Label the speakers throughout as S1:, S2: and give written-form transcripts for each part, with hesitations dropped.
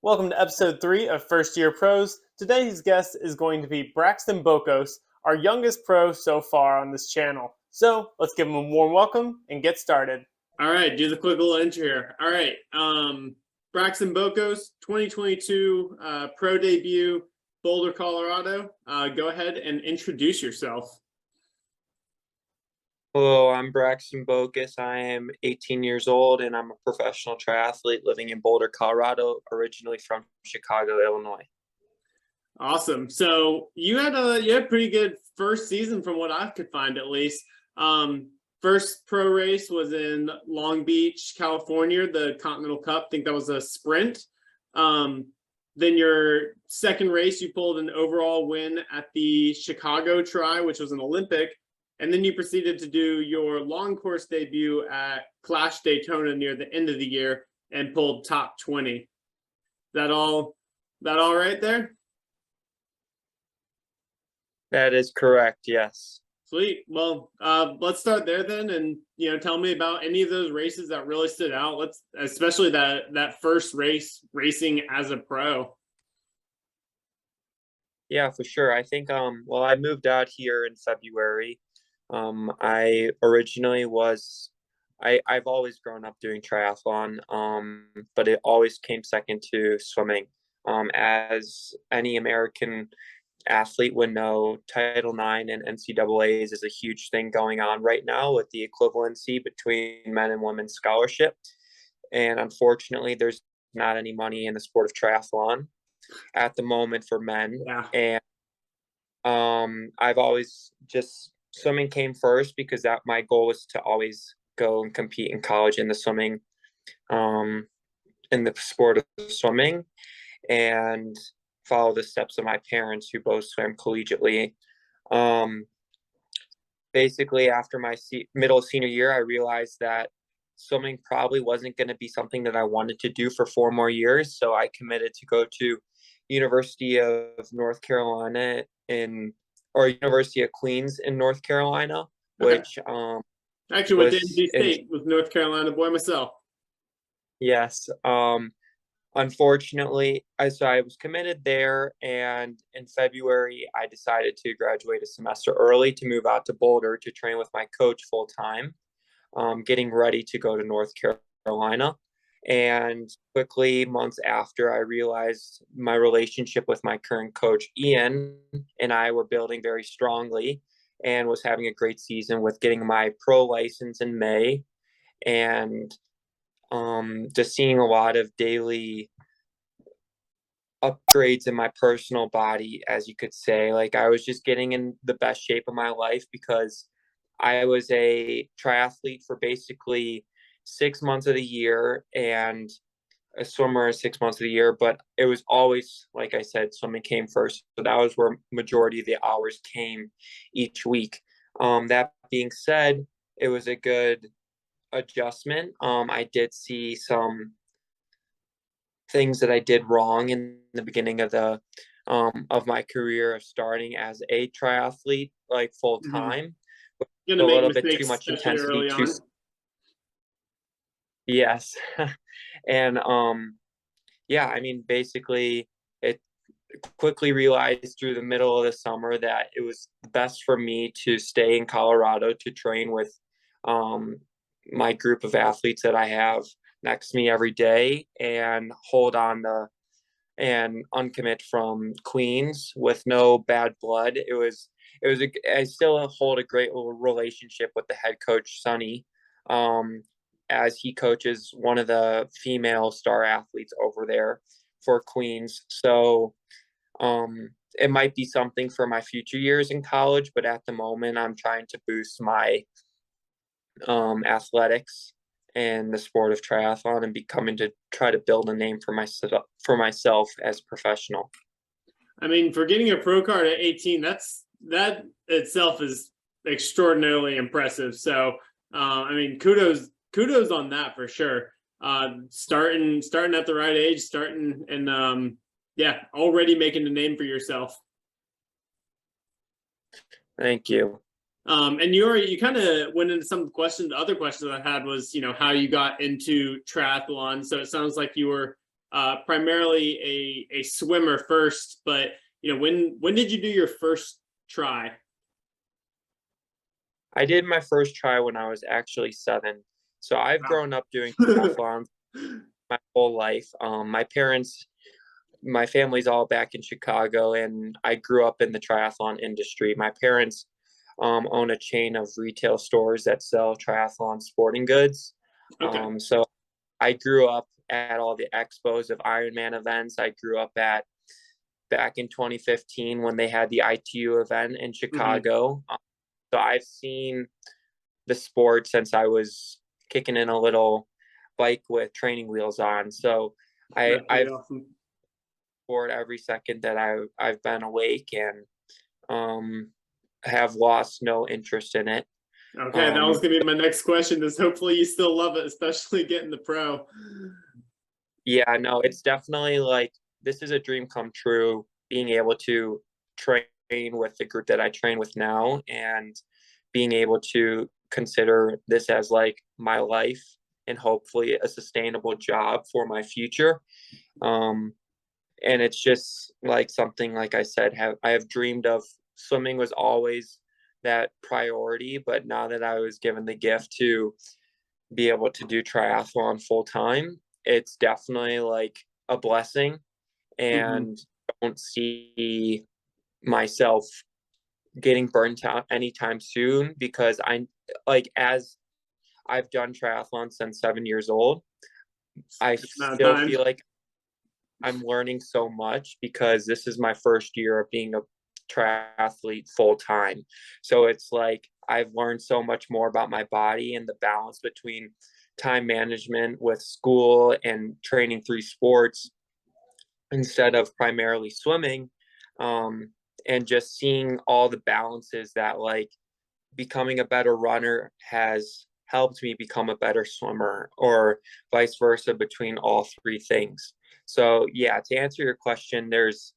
S1: Welcome to episode 3 of First Year Pros. Today's guest is going to be Braxton Bokos, our youngest pro so far on this channel. So let's give him a warm welcome and get started. All right, do the quick little intro here. All right, Braxton Bokos, 2022 pro debut, Boulder, Colorado. Go ahead and introduce yourself.
S2: Hello, I'm Braxton Bokos. I am 18 years old and I'm a professional triathlete living in Boulder, Colorado, originally from Chicago, Illinois.
S1: Awesome. So you had a pretty good first season from what I could find, at least. First pro race was in Long Beach, California, the Continental Cup. I think that was a sprint. Then your second race, you pulled an overall win at the Chicago Tri, which was an Olympic. And then you proceeded to do your long course debut at Clash Daytona near the end of the year and pulled top 20. That all right there?
S2: That is correct, yes.
S1: Sweet. Well, let's start there then, and tell me about any of those races that really stood out. Especially that first race racing as a pro.
S2: Yeah, for sure. I think I moved out here in February. I originally I've always grown up doing triathlon, but it always came second to swimming. As any American athlete would know, Title IX and NCAAs is a huge thing going on right now with the equivalency between men and women's scholarship. And unfortunately, there's not any money in the sport of triathlon at the moment for men.
S1: Yeah.
S2: And I've always just swimming came first because that my goal was to always go and compete in college in the swimming, in the sport of swimming, and follow the steps of my parents who both swam collegiately. Basically, after my middle senior year, I realized that swimming probably wasn't going to be something that I wanted to do for 4 more years. So I committed to go to University of North Carolina or University of Queens in North Carolina, which
S1: actually went to NC State with North Carolina boy myself.
S2: Yes. Unfortunately, I was committed there, and in February, I decided to graduate a semester early to move out to Boulder to train with my coach full time, getting ready to go to North Carolina. And quickly, months after, I realized my relationship with my current coach, Ian, and I were building very strongly and was having a great season with getting my pro license in May and just seeing a lot of daily upgrades in my personal body, as you could say. Like I was just getting in the best shape of my life because I was a triathlete for basically 6 months of the year and a swimmer 6 months of the year, but it was always, like I said, swimming came first. So that was where majority of the hours came each week. That being said, it was a good adjustment. I did see some things that I did wrong in the beginning of of my career of starting as a triathlete, like full time.
S1: A
S2: little bit too much intensity. Yes. And yeah, I mean, basically it quickly realized through the middle of the summer that it was best for me to stay in Colorado to train with my group of athletes that I have next to me every day and hold on and uncommit from Queens with no bad blood. I still hold a great relationship with the head coach, Sonny, as he coaches one of the female star athletes over there for Queens. So it might be something for my future years in college, but at the moment I'm trying to boost my athletics and the sport of triathlon and becoming to try to build a name for myself as a professional. I
S1: mean, for getting a pro card at 18, that itself is extraordinarily impressive. So, I mean, kudos on that for sure. Starting at the right age, already making a name for yourself.
S2: Thank you.
S1: And you kind of went into some questions. Other questions I had was, how you got into triathlon. So it sounds like you were primarily a swimmer first, but when did you do your first try?
S2: I did my first try when I was actually 7. So I've grown up doing
S1: Wow.
S2: triathlons my whole life. My family's all back in Chicago, and I grew up in the triathlon industry. My parents own a chain of retail stores that sell triathlon sporting goods.
S1: Okay.
S2: So I grew up at all the expos of Ironman events. I grew up at back in 2015 when they had the ITU event in
S1: Hmm.
S2: Chicago. So I've seen the sport since I was kicking in a little bike with training wheels on. So
S1: That's pretty
S2: I've
S1: awesome.
S2: sport every second that I've been awake, and um, have lost no interest in it.
S1: Okay, that was
S2: Um,
S1: gonna be my next question. Is hopefully you still love it, especially getting the pro.
S2: yeah, no, it's definitely like this is a dream come true, being able to train with the group that I train with now, and being able to consider this as like my life and hopefully a sustainable job for my future. Um, and it's just like something, like I said, I have dreamed of. Swimming was always that priority, but now that I was given the gift to be able to do triathlon full time, it's definitely like a blessing,
S1: Hmm.
S2: and don't see myself getting burnt out anytime soon, because as I've done triathlon since 7 years old, I
S1: Amount of
S2: still
S1: time.
S2: feel like I'm learning so much because this is my first year of being a triathlete full time. So it's like I've learned so much more about my body and the balance between time management with school and training 3 sports instead of primarily swimming. Um, and just seeing all the balances that like becoming a better runner has helped me become a better swimmer, or vice versa between all 3 things. So yeah, to answer your question, there's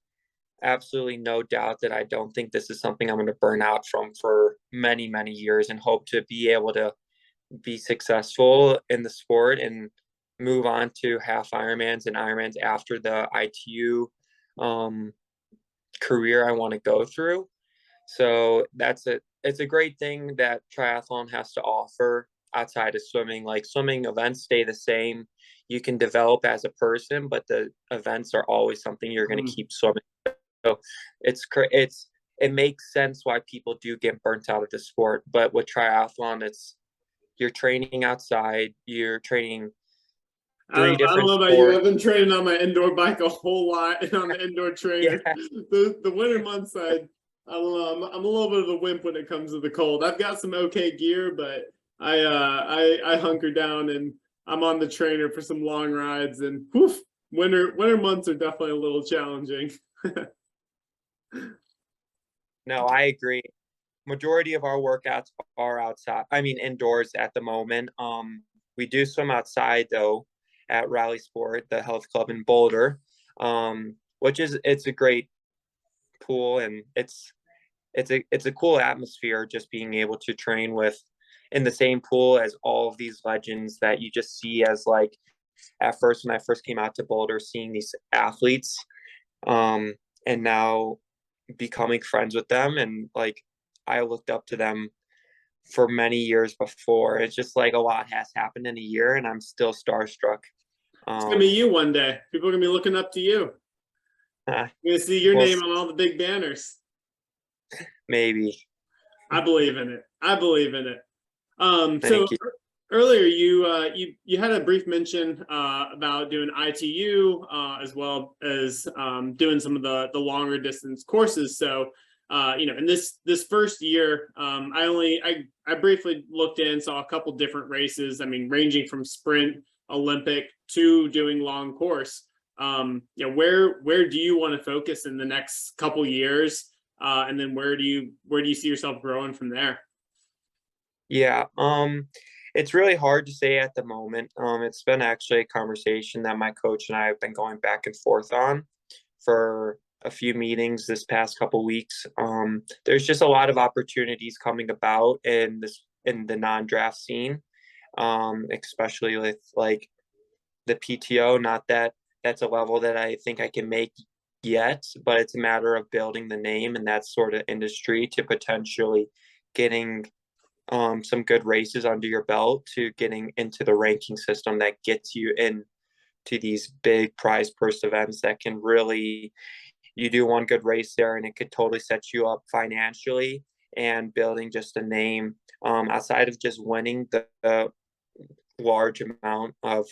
S2: absolutely no doubt that I don't think this is something I'm going to burn out from for many, many years, and hope to be able to be successful in the sport and move on to half Ironmans and Ironmans after the ITU um, career I want to go through. So it's a great thing that triathlon has to offer outside of swimming. Like swimming events stay the same. You can develop as a person, but the events are always something you're going to
S1: Mhm.
S2: keep swimming. So it makes sense why people do get burnt out of the sport. But with triathlon, it's you're training outside, you're training three
S1: I don't
S2: different
S1: know about you. I've
S2: sports.
S1: been training on my indoor bike a whole lot and on the indoor
S2: Yeah,
S1: trainer. The winter months, I don't know. I'm a little bit of a wimp when it comes to the cold. I've got some okay gear, but I hunker down and I'm on the trainer for some long rides. And whew, winter months are definitely a little challenging.
S2: no, I agree. Majority of our workouts are outside. I mean, indoors at the moment. We do swim outside though at Rally Sport, the health club in Boulder, which is it's a great pool, and it's a cool atmosphere just being able to train with in the same pool as all of these legends that you just see as like at first when I first came out to Boulder, seeing these athletes, um, and now becoming friends with them, and like I looked up to them for many years before. It's just like a lot has happened in a year, and I'm still starstruck.
S1: It's gonna be
S2: Um,
S1: you one day. People are gonna be looking up to you.
S2: uh,
S1: You're gonna see your
S2: well,
S1: name on all the big banners.
S2: maybe.
S1: I believe in it. I believe in it. So
S2: Thank you.
S1: earlier you had a brief mention about doing ITU as well as doing some of the longer distance courses. So in this first year, I briefly looked in, saw a couple different races. I mean, ranging from sprint, Olympic to doing long course. Where do you want to focus in the next couple years, and then where do you see yourself growing from there?
S2: Yeah, it's really hard to say at the moment. It's been actually a conversation that my coach and I have been going back and forth on for a few meetings this past couple weeks. There's just a lot of opportunities coming about in the non-draft scene, especially with like the PTO. Not that that's a level that I think I can make yet, but it's a matter of building the name and that sort of industry to potentially getting some good races under your belt to getting into the ranking system that gets you in to these big prize purse events that can really, you do one good race there and it could totally set you up financially and building just a name outside of just winning the large amount of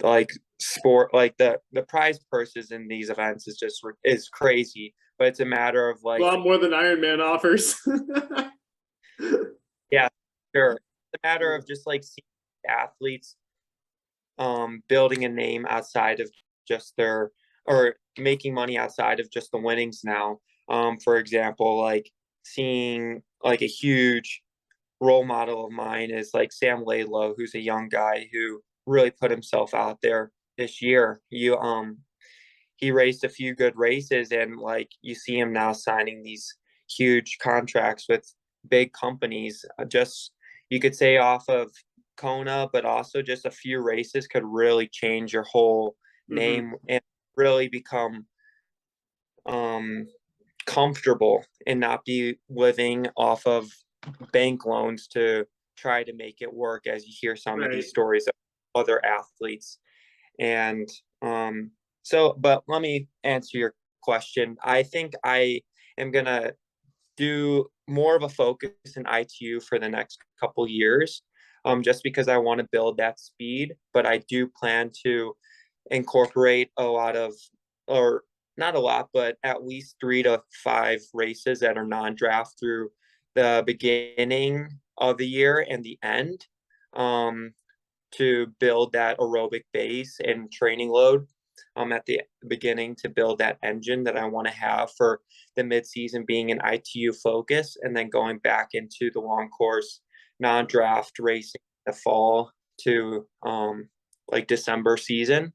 S2: like sport, like the prize purses in these events is just is crazy, but it's a matter of
S1: A
S2: like,
S1: lot more than Ironman offers.
S2: yeah, sure, it's a matter of just like seeing athletes building a name outside of just their, or making money outside of just the winnings now. For example, like seeing like a huge role model of mine is like Sam Laidlow, who's a young guy who really put himself out there this year. He raced a few good races and like you see him now signing these huge contracts with big companies. Just you could say off of Kona, but also just a few races could really change your whole
S1: Mm-hmm.
S2: name and really become um comfortable and not be living off of bank loans to try to make it work, as you hear some of
S1: Right.
S2: these stories of other athletes. And so, but let me answer your question. I think I am going to do more of a focus in ITU for the next couple years, just because I want to build that speed. But I do plan to incorporate a lot of, or not a lot, but at least 3 to 5 races that are non-draft through the beginning of the year and the end, um, to build that aerobic base and training load at the beginning to build that engine that I want to have for the midseason being an ITU focus, and then going back into the long course non-draft racing in the fall to like December season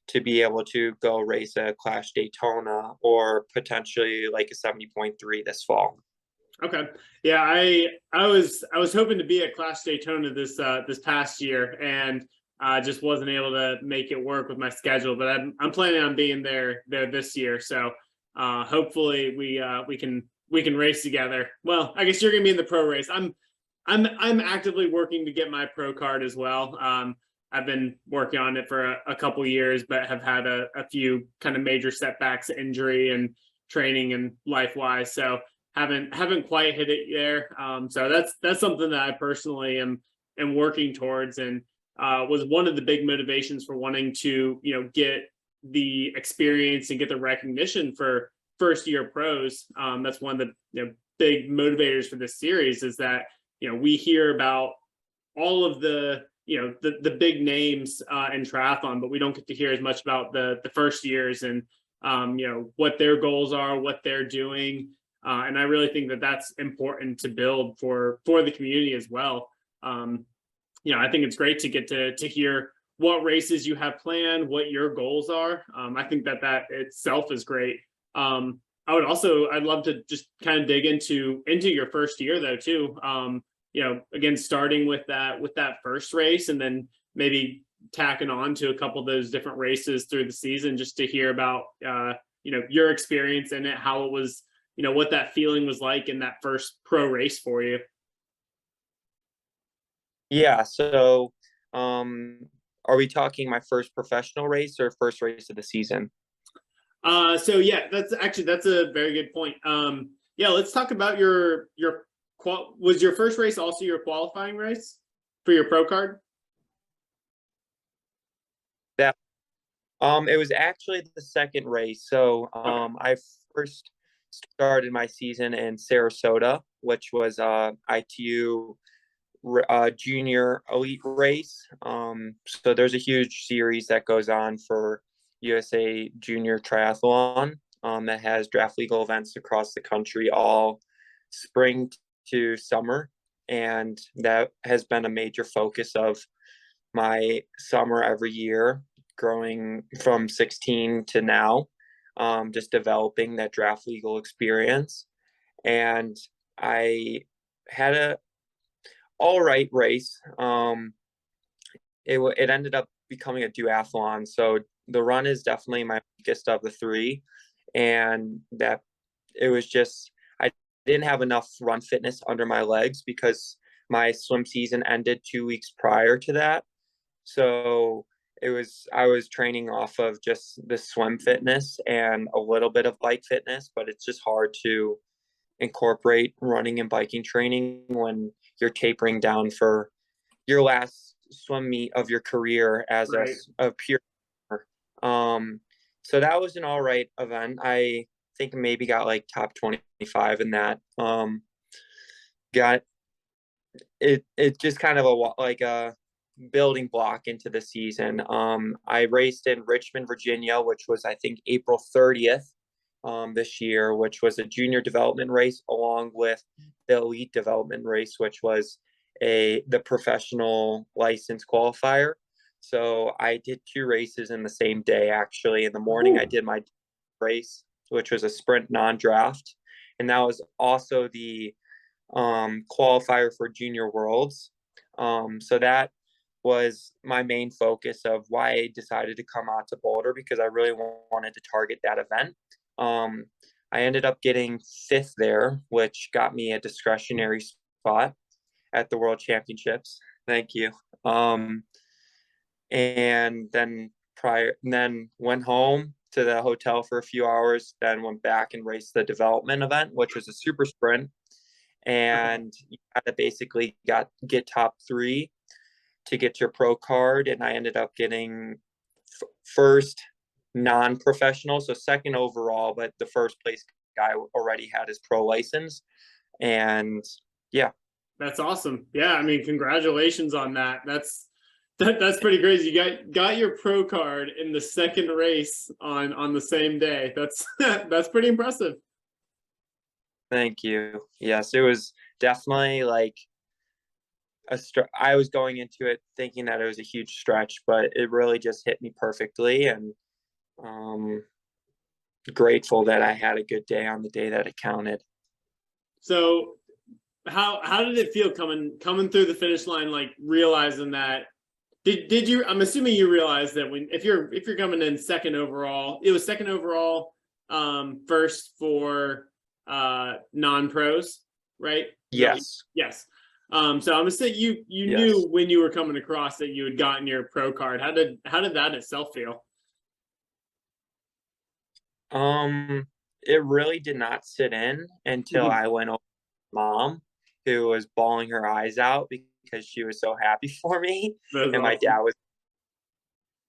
S2: to be able to go race a Clash Daytona or potentially like a 70.3 this fall.
S1: Okay. Yeah, I was hoping to be at Clash Daytona this past year, and just wasn't able to make it work with my schedule. But I'm planning on being there this year. So hopefully we can race together. Well, I guess you're gonna be in the pro race. I'm actively working to get my pro card as well. I've been working on it for a couple years, but have had a few kind of major setbacks, injury and training and life wise. So haven't quite hit it there. So that's something that I personally am working towards, and was one of the big motivations for wanting to get the experience and get the recognition for first year pros. That's one of the big motivators for this series is that we hear about all of the big names in triathlon, but we don't get to hear as much about the first years and what their goals are, what they're doing. And I really think that that's important to build for the community as well. I think it's great to get to hear what races you have planned, what your goals are. I think that itself is great. I'd love to just kind of dig into your first year though too. Again, starting with that first race and then maybe tacking on to a couple of those different races through the season just to hear about your experience in it, how it was, what that feeling was like in that first pro race for you.
S2: Yeah. So, are we talking my first professional race or first race of the season?
S1: So yeah, that's a very good point. Yeah, let's talk about was your first race also your qualifying race for your pro card?
S2: That it was actually the second race. So
S1: Okay.
S2: I first started my season in Sarasota, which was ITU junior elite race. So there's a huge series that goes on for USA Junior Triathlon that has draft legal events across the country all spring to summer. And that has been a major focus of my summer every year, growing from 16 to now, just developing that draft legal experience. And I had a all right race. It ended up becoming a duathlon, so the run is definitely my weakest of the three, and that it was just I didn't have enough run fitness under my legs because my swim season ended 2 weeks prior to that. So I was training off of just the swim fitness and a little bit of bike fitness, but it's just hard to incorporate running and biking training when you're tapering down for your last swim meet of your career as
S1: Right.
S2: a peer. Um, so that was an all right event. I think maybe got like top 25 in that. Got it just kind of like a building block into the season. I raced in Richmond, Virginia, which was I think April 30th this year, which was a junior development race along with the elite development race, which was the professional license qualifier. So I did 2 races in the same day. Actually, in the morning I did my race, which was a sprint non-draft, and that was also the qualifier for Junior Worlds. So that was my main focus of why I decided to come out to Boulder, because I really wanted to target that event. I ended up getting 5th there, which got me a discretionary spot at the World Championships. Thank you. And then went home to the hotel for a few hours, then went back and raced the development event, which was a super sprint. And you had to basically get top 3 to get your pro card. And I ended up getting first non-professional, so second overall, but the first place guy already had his pro license. And yeah.
S1: That's awesome. Yeah, I mean, congratulations on that. That's pretty crazy. You got your pro card in the second race on the same day. That's pretty impressive.
S2: Thank you. Yes, it was definitely like I was going into it thinking that it was a huge stretch, but it really just hit me perfectly, and grateful that I had a good day on the day that it counted.
S1: So how did it feel coming through the finish line, like realizing that did you, I'm assuming you realized that if you're coming in second overall, it was second overall, first for non-pros, right?
S2: Yes.
S1: Yes. So I'm gonna say you
S2: Yes.
S1: knew when you were coming across that you had gotten your pro card. How did that itself feel?
S2: It really did not sit in until I went over to Mom, who was bawling her eyes out because she was so happy for me. And my dad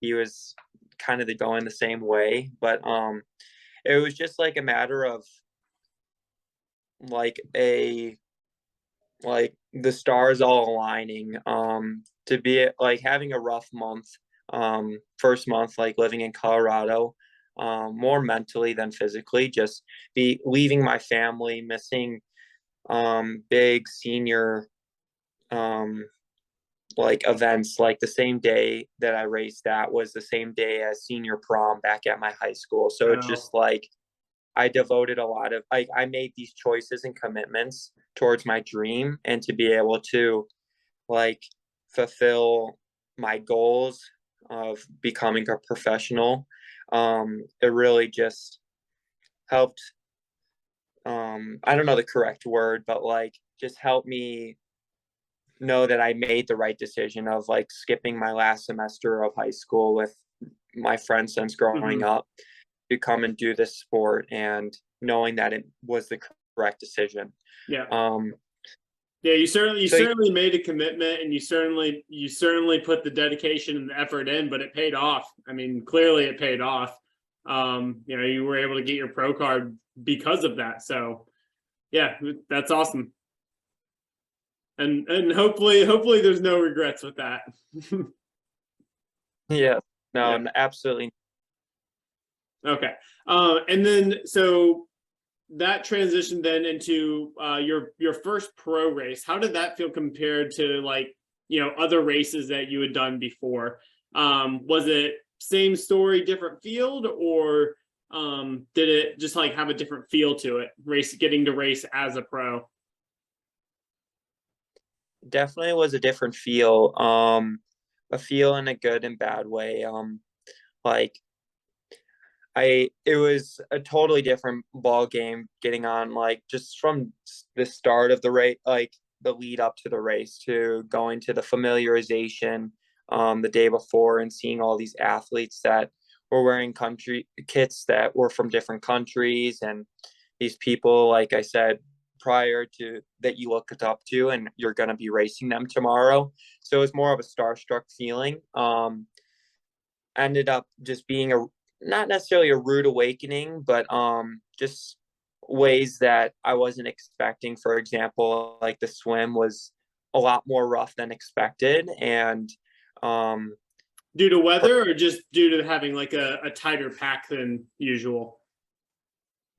S2: he was kind of going the same way. But it was just like a matter of like the stars all aligning, to be like having a rough month, first month, like living in Colorado, more mentally than physically, just be leaving my family, missing big senior like events. Like the same day that I raced, that was the same day as senior prom back at my high school. So it's just like I devoted a lot of I made these choices and commitments towards my dream, and to be able to like fulfill my goals of becoming a professional, it really just helped. I don't know the correct word, but like just helped me know that I made the right decision of like skipping my last semester of high school with my friends since growing up to come and do this sport, and knowing that it was the correct decision.
S1: Yeah. Yeah, you certainly made a commitment, and you certainly put the dedication and the effort in, but it paid off. I mean, clearly it paid off. You were able to get your pro card because of that. So yeah, that's awesome. And hopefully there's no regrets with that.
S2: Yeah. No, yeah. Absolutely.
S1: Okay. And then so that transition then into your first pro race. How did that feel compared to like, other races that you had done before? Was it same story, different field, or did it just like have a different feel to it, getting to race as a pro?
S2: Definitely was a different feel. A feel in a good and bad way. Like it was a totally different ball game getting on, like just from the start of the race, like the lead up to the race, to going to the familiarization the day before and seeing all these athletes that were wearing country kits that were from different countries, and these people, like I said prior, to that you looked up to and you're going to be racing them tomorrow. So it was more of a starstruck feeling. Ended up just being a not necessarily a rude awakening, but just ways that I wasn't expecting. For example, like the swim was a lot more rough than expected, and um
S1: Due to weather or just due to having like a tighter pack than usual?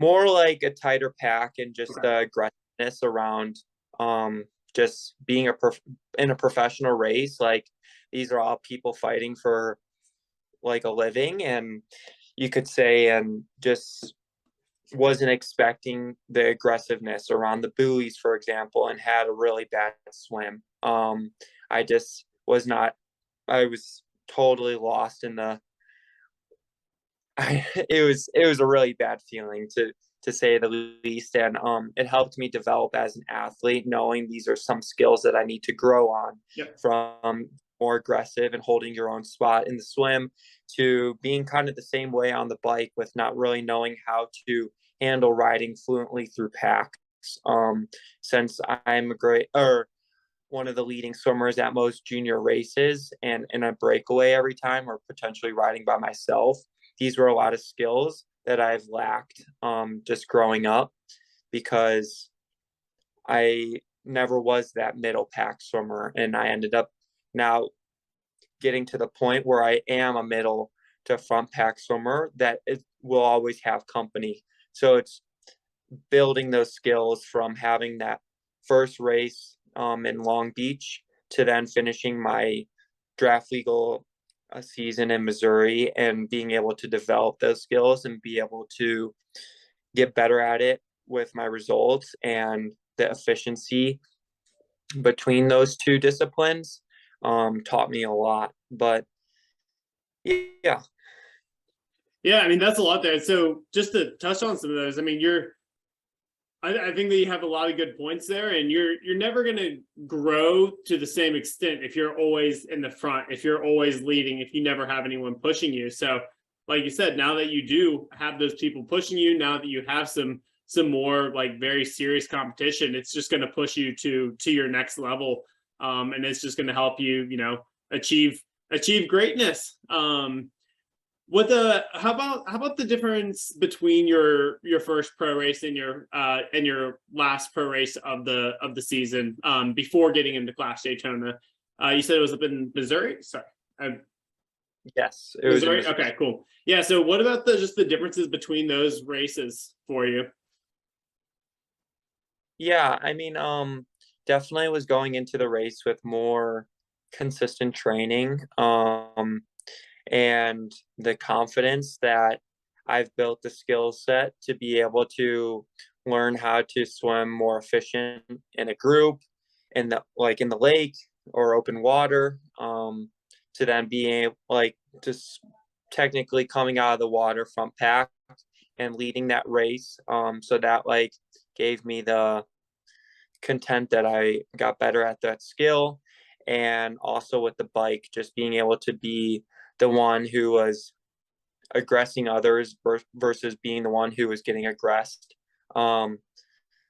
S2: more like a tighter pack and just
S1: Okay.
S2: the aggressiveness around just being in a professional race. Like these are all people fighting for like a living, and you could say, and just wasn't expecting the aggressiveness around the buoys, for example, and had a really bad swim. I just was not, I was totally lost in the, it was a really bad feeling to say the least. And it helped me develop as an athlete, knowing these are some skills that I need to grow on.
S1: Yep.
S2: From more aggressive and holding your own spot in the swim, to being kind of the same way on the bike with not really knowing how to handle riding fluently through packs. Since I'm a great, or one of the leading swimmers at most junior races, and in a breakaway every time, or potentially riding by myself, these were a lot of skills that I've lacked just growing up, because I never was that middle pack swimmer, and I ended up now getting to the point where I am a middle to front pack swimmer that will always have company. So it's building those skills from having that first race in Long Beach to then finishing my draft legal season in Missouri, and being able to develop those skills and be able to get better at it with my results and the efficiency between those two disciplines taught me a lot. But yeah.
S1: Yeah, I mean, that's a lot there. So just to touch on some of those, I mean, I think that you have a lot of good points there, and you're never going to grow to the same extent if you're always in the front, if you're always leading, if you never have anyone pushing you. So, like you said, now that you do have those people pushing you, now that you have some more like very serious competition, it's just going to push you to your next level, and it's just going to help you, achieve greatness. How about the difference between your first pro race and your last pro race of the season, before getting into Clash Daytona? You said it was up in Missouri. Sorry,
S2: Yes, it was in
S1: Missouri.
S2: Missouri.
S1: Okay, cool. Yeah. So what about just the differences between those races for you?
S2: Yeah, I mean, definitely was going into the race with more consistent training, and the confidence that I've built the skill set to be able to learn how to swim more efficient in a group, in the lake or open water, to then be able, like, just technically coming out of the water from pack and leading that race. So that like gave me the content that I got better at that skill. And also with the bike, just being able to be the one who was aggressing others versus being the one who was getting aggressed. Um,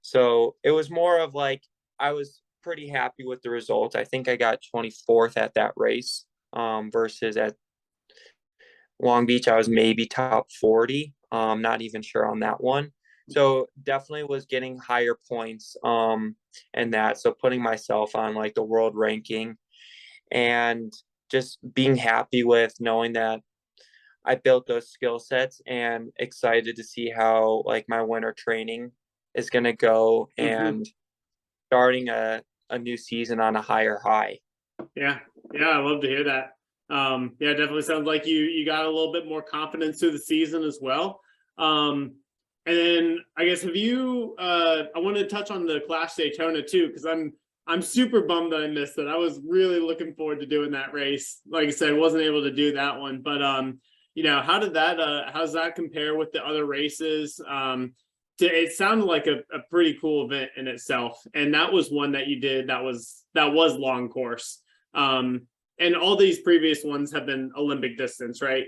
S2: so it was more of like, I was pretty happy with the result. I think I got 24th at that race, versus at Long Beach, I was maybe top 40. Not even sure on that one. So definitely was getting higher points and that. So putting myself on like the world ranking, and just being happy with knowing that I built those skill sets, and excited to see how like my winter training is going to go,
S1: Mm-hmm.
S2: and starting a new season on a higher high.
S1: Yeah, yeah, I love to hear that. Yeah, it definitely sounds like you got a little bit more confidence through the season as well. And then I guess have you? I want to touch on the Clash Daytona too, because I'm super bummed that I missed it. I was really looking forward to doing that race. Like I said, wasn't able to do that one, but how did that how's that compare with the other races? It sounded like a pretty cool event in itself, and that was one that you did that was long course. And all these previous ones have been Olympic distance, right?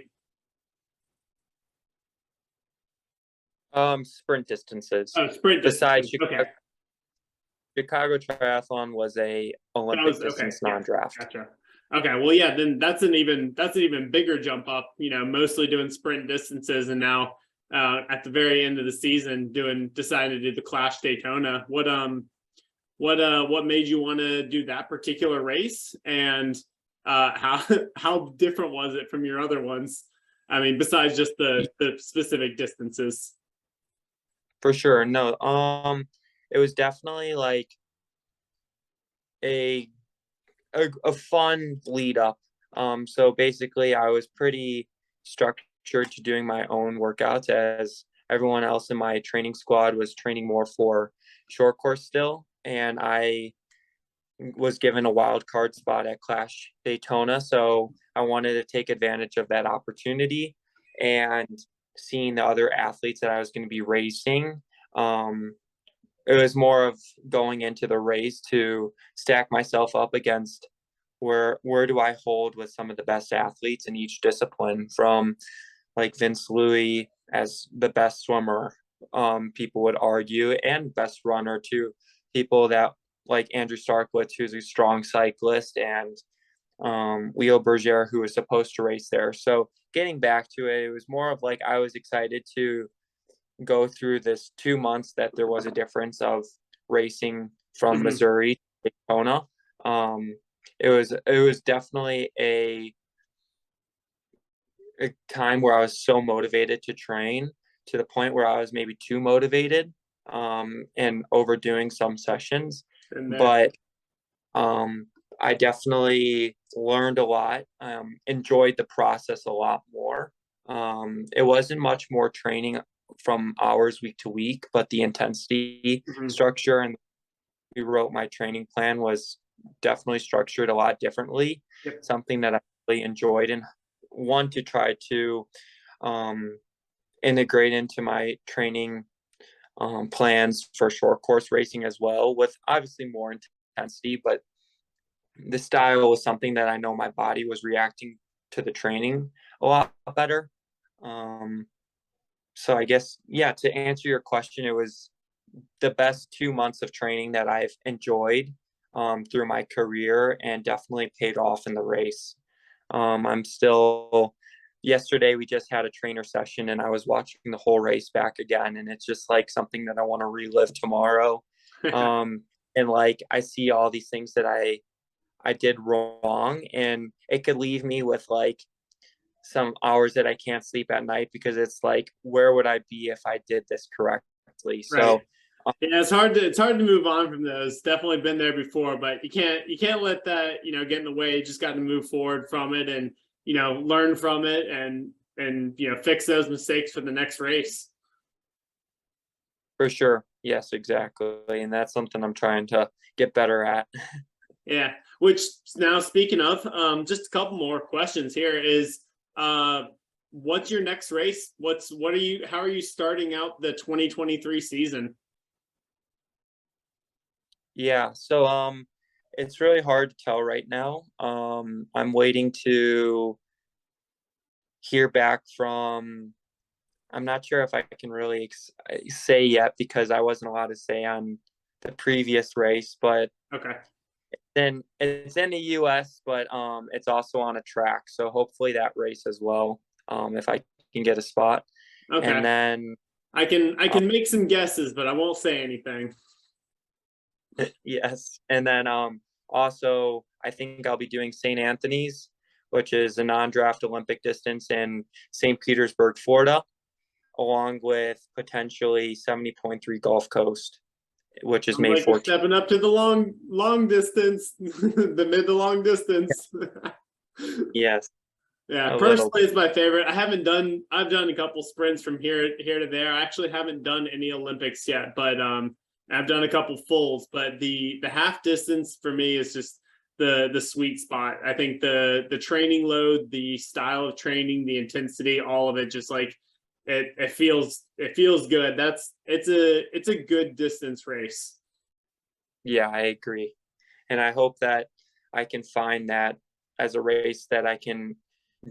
S2: Sprint distances.
S1: Oh, sprint
S2: Besides
S1: distance. Okay.
S2: Chicago Triathlon was a Olympic distance
S1: Yeah,
S2: non-draft.
S1: gotcha. Okay, well, yeah, then that's an even bigger jump up. Mostly doing sprint distances, and now at the very end of the season, deciding to do the Clash Daytona. What made you want to do that particular race, and how different was it from your other ones? I mean, besides just the specific distances.
S2: For sure. No, it was definitely like a fun lead up. So basically I was pretty structured to doing my own workouts, as everyone else in my training squad was training more for short course still. And I was given a wild card spot at Clash Daytona. So I wanted to take advantage of that opportunity, and seeing the other athletes that I was going to be racing. It was more of going into the race to stack myself up against where do I hold with some of the best athletes in each discipline, from like Vince Louis as the best swimmer, people would argue, and best runner too. People that like Andrew Starkwitz, who's a strong cyclist, and Leo Berger, who was supposed to race there. So getting back to it, it was more of like I was excited to go through this 2 months that there was a difference of racing from Missouri to Daytona. It was definitely a time where I was so motivated to train, to the point where I was maybe too motivated, and overdoing some sessions. But I definitely learned a lot, enjoyed the process a lot more. It wasn't much more training from hours week to week, but the intensity, structure, and we wrote my training plan was definitely structured a lot differently.
S1: Yep.
S2: Something that I really enjoyed and want to try to integrate into my training plans for short course racing as well, with obviously more intensity. But the style was something that I know my body was reacting to the training a lot better. So I guess, yeah, to answer your question, it was the best 2 months of training that I've enjoyed through my career, and definitely paid off in the race. Yesterday we just had a trainer session, and I was watching the whole race back again, and it's just like something that I want to relive tomorrow. And like I see all these things that I did wrong, and it could leave me with like some hours that I can't sleep at night, because it's like, where would I be if I did this correctly? So
S1: yeah, it's hard to move on from those. Definitely been there before, but you can't let that, get in the way. You just got to move forward from it, and, learn from it, and fix those mistakes for the next race.
S2: For sure. Yes, exactly. And that's something I'm trying to get better at.
S1: Yeah. Which, now speaking of, just a couple more questions here is, what's your next race? How are you starting out the 2023 season?
S2: Yeah. So, it's really hard to tell right now. I'm waiting to hear back from, I'm not sure if I can really say yet, because I wasn't allowed to say on the previous race, but
S1: okay.
S2: Then it's in the US, but it's also on a track. So hopefully that race as well, if I can get a spot.
S1: Okay.
S2: And then
S1: I can make some guesses, but I won't say anything.
S2: Yes. And then also I think I'll be doing St. Anthony's, which is a non-draft Olympic distance in St. Petersburg, Florida, along with potentially 70.3 Gulf Coast, which is May 14th.
S1: Stepping up to the long distance, the mid to long distance.
S2: Yes.
S1: Yeah, personally, it's my favorite. I've done a couple sprints from here to there. I actually haven't done any Olympics yet, but I've done a couple fulls. But the half distance for me is just the sweet spot. I think the training load, the style of training, the intensity, all of it, just like it feels good. It's a good distance race.
S2: Yeah, I agree. And I hope that I can find that as a race that I can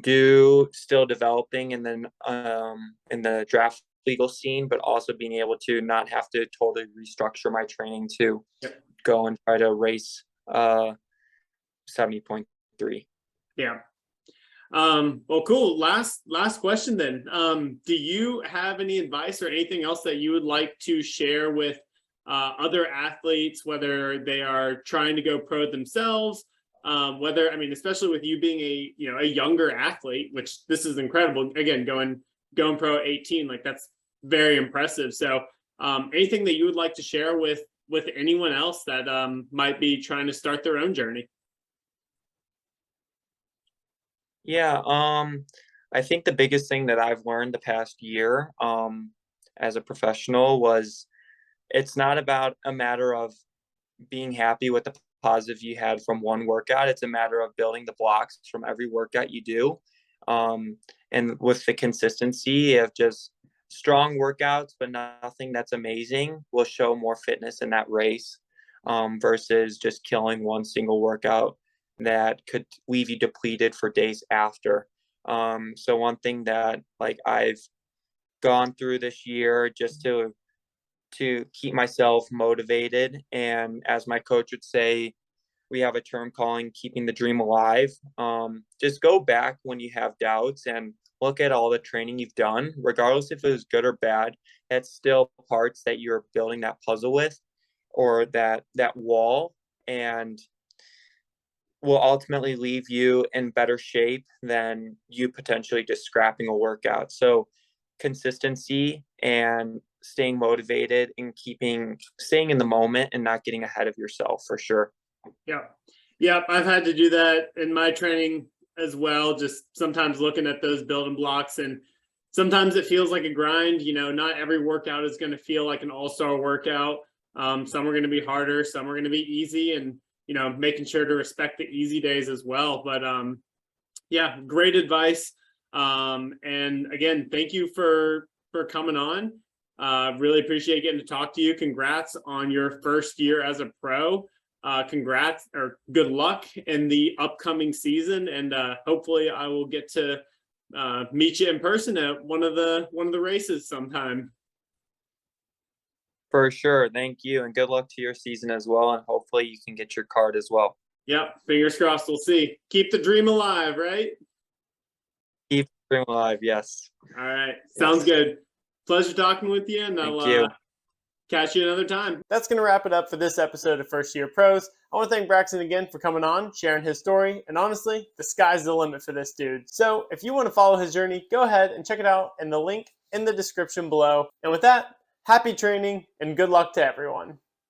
S2: do, still developing, and then in the draft legal scene, but also being able to not have to totally restructure my training to go and try to race 70.3.
S1: Yeah. Well, cool. Last question then. Do you have any advice or anything else that you would like to share with other athletes, whether they are trying to go pro themselves, whether, I mean, especially with you being a younger athlete, which this is incredible. Again, going pro at 18, like that's very impressive. So anything that you would like to share with anyone else that might be trying to start their own journey?
S2: Yeah, I think the biggest thing that I've learned the past year as a professional was it's not about a matter of being happy with the positive you had from one workout. It's a matter of building the blocks from every workout you do. And with the consistency of just strong workouts, but nothing that's amazing, will show more fitness in that race versus just killing one single workout that could leave you depleted for days after. So one thing that like I've gone through this year just to keep myself motivated, and as my coach would say, we have a term calling keeping the dream alive. Just go back when you have doubts and look at all the training you've done, regardless if it was good or bad. That's still parts that you're building that puzzle with, or that wall, and will ultimately leave you in better shape than you potentially just scrapping a workout. So consistency and staying motivated and staying in the moment and not getting ahead of yourself, for sure.
S1: Yeah, I've had to do that in my training as well, just sometimes looking at those building blocks, and sometimes it feels like a grind. Not every workout is going to feel like an all-star workout. Some are going to be harder, some are going to be easy, and making sure to respect the easy days as well. But yeah, great advice. And again, thank you for coming on. Really appreciate getting to talk to you. Congrats on your first year as a pro. Congrats, or good luck in the upcoming season, and hopefully I will get to meet you in person at one of the races sometime.
S2: For sure. Thank you, and good luck to your season as well, and hopefully you can get your card as well.
S1: Yep, fingers crossed. We'll see. Keep the dream alive, right?
S2: Keep the dream alive. Yes.
S1: All right, sounds good. Pleasure talking with you, and I'll catch you another time. That's going to wrap it up for this episode of First Year Pros. I want to thank Braxton again for coming on, sharing his story, and honestly, the sky's the limit for this dude. So if you want to follow his journey, go ahead and check it out in the link in the description below. And with that, happy training and good luck to everyone.